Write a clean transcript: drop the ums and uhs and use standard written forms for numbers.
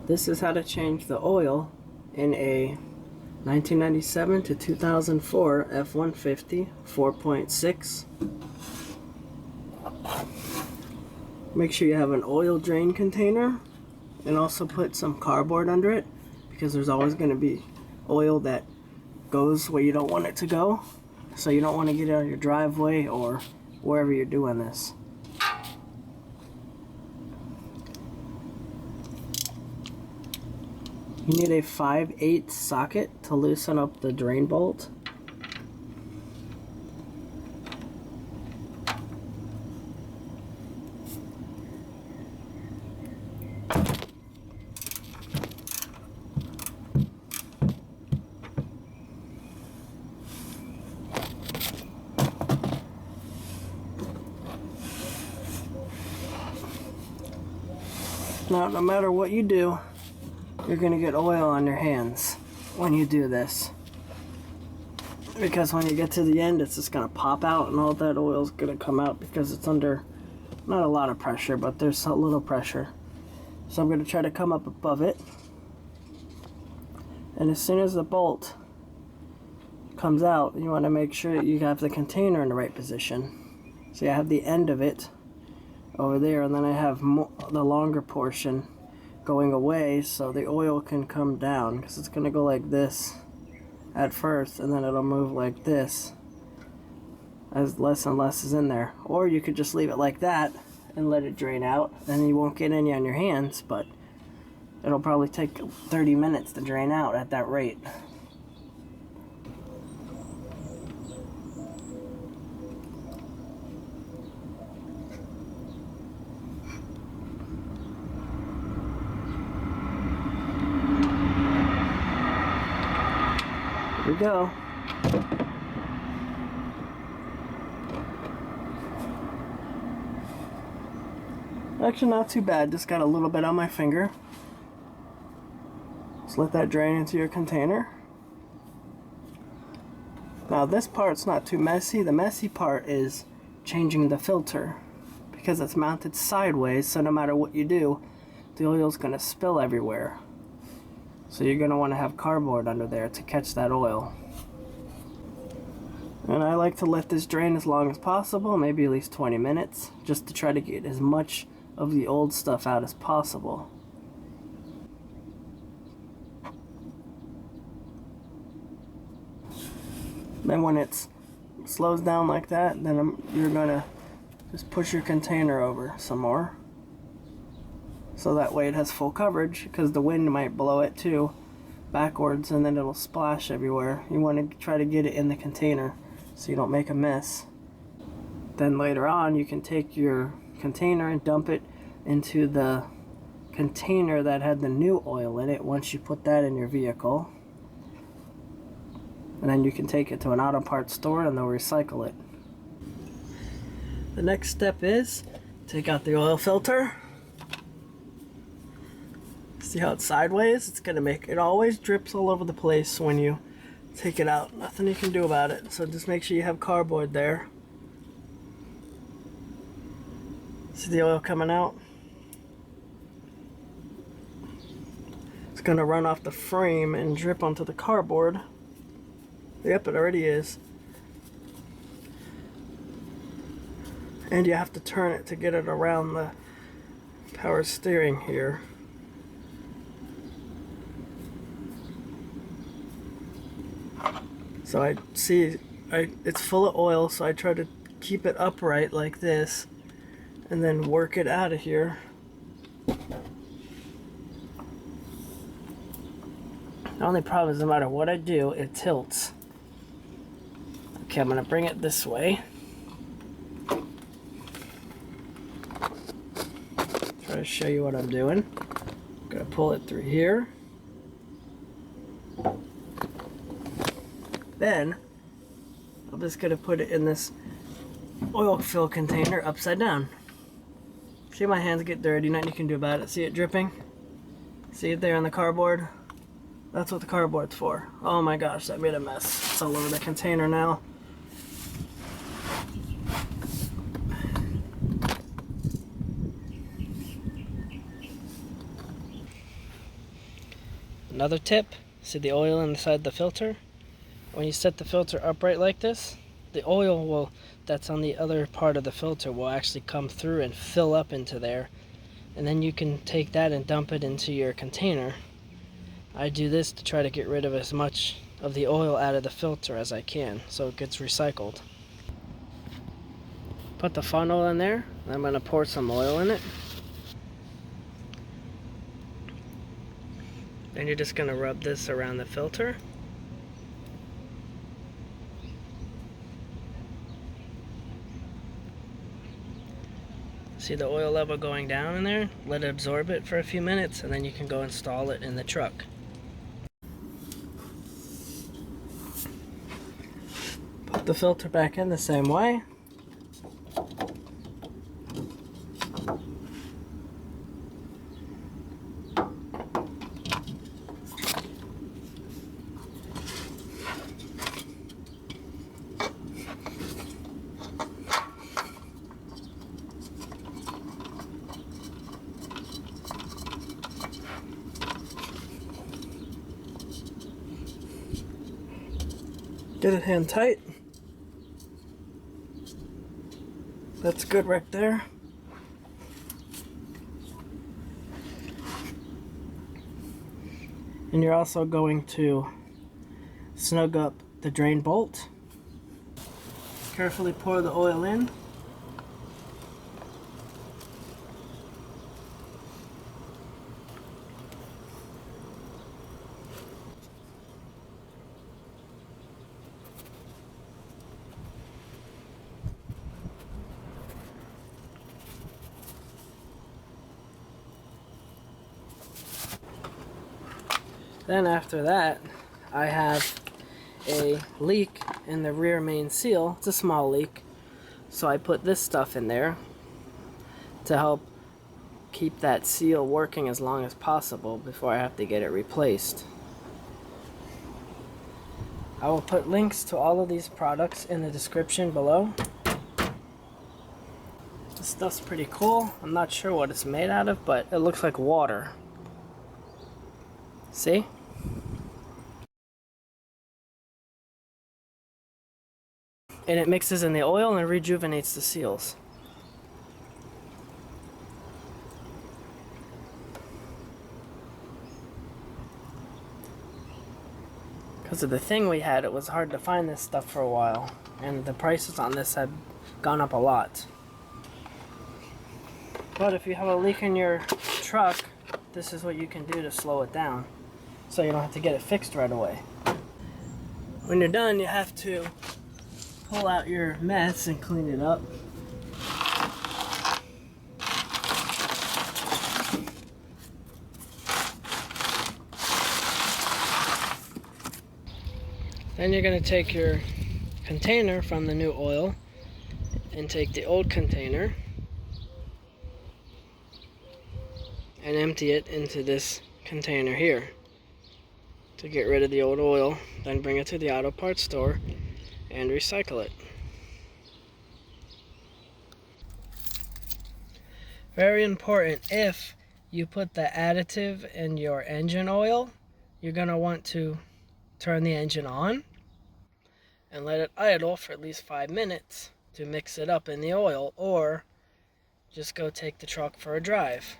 This is how to change the oil in a 1997 to 2004 F-150 4.6. Make sure you have an oil drain container and also put some cardboard under it, because there's always going to be oil that goes where you don't want it to go. So you don't want to get it on your driveway or wherever you're doing this. You need a 5/8 socket to loosen up the drain bolt. Now, no matter what you do, you're going to get oil on your hands when you do this, because when you get to the end, it's just going to pop out and all that oil is going to come out because it's under not a lot of pressure, but there's a little pressure. So I'm going to try to come up above it, and as soon as the bolt comes out, you want to make sure you have the container in the right position. See, I have the end of it over there, and then I have the longer portion going away so the oil can come down, because it's going to go like this at first and then it'll move like this as less and less is in there. Or you could just leave it like that and let it drain out, and you won't get any on your hands, but it'll probably take 30 minutes to drain out at that rate. Here we go. Actually, not too bad. Just got a little bit on my finger. Just let that drain into your container. Now this part's not too messy. The messy part is changing the filter, because it's mounted sideways, so no matter what you do, the oil's going to spill everywhere. So you're going to want to have cardboard under there to catch that oil. And I like to let this drain as long as possible, maybe at least 20 minutes, just to try to get as much of the old stuff out as possible. Then when it slows down like that, then you're going to just push your container over some more. So that way it has full coverage, because the wind might blow it too backwards and then it'll splash everywhere. You want to try to get it in the container so you don't make a mess. Then later on you can take your container and dump it into the container that had the new oil in it once you put that in your vehicle. And then you can take it to an auto parts store and they'll recycle it. The next step is take out the oil filter. See how it's sideways? It's gonna make it always drips all over the place when you take it out. Nothing you can do about it. So just make sure you have cardboard there. See the oil coming out? It's gonna run off the frame and drip onto the cardboard. Yep, it already is. And you have to turn it to get it around the power steering here. So I see it's full of oil, so I try to keep it upright like this and then work it out of here. The only problem is no matter what I do, it tilts. Okay, I'm going to bring it this way. Try to show you what I'm doing. I'm going to pull it through here. Then, I'm just going to put it in this oil fill container upside down. See, my hands get dirty, nothing you can do about it. See it dripping? See it there on the cardboard? That's what the cardboard's for. Oh my gosh, that made a mess. It's all over the container now. Another tip, see the oil inside the filter? When you set the filter upright like this, the oil that's on the other part of the filter will actually come through and fill up into there, and then you can take that and dump it into your container. I do this to try to get rid of as much of the oil out of the filter as I can so it gets recycled. Put the funnel in there, and I'm going to pour some oil in it. Then you're just going to rub this around the filter. See the oil level going down in there? Let it absorb it for a few minutes, and then you can go install it in the truck. Put the filter back in the same way. Get it hand tight. That's good right there. And you're also going to snug up the drain bolt. Carefully pour the oil in. Then after that, I have a leak in the rear main seal. It's a small leak, so I put this stuff in there to help keep that seal working as long as possible before I have to get it replaced. I will put links to all of these products in the description below. This stuff's pretty cool. I'm not sure what it's made out of, but it looks like water. See? And it mixes in the oil and rejuvenates the seals. Because of the thing we had, it was hard to find this stuff for a while, and the prices on this have gone up a lot. But if you have a leak in your truck, this is what you can do to slow it down, so you don't have to get it fixed right away. When you're done, you have to pull out your mess and clean it up. Then you're going to take your container from the new oil and take the old container and empty it into this container here to get rid of the old oil. Then bring it to the auto parts store and recycle it. Very important, if you put the additive in your engine oil, you're going to want to turn the engine on and let it idle for at least 5 minutes to mix it up in the oil, or just go take the truck for a drive.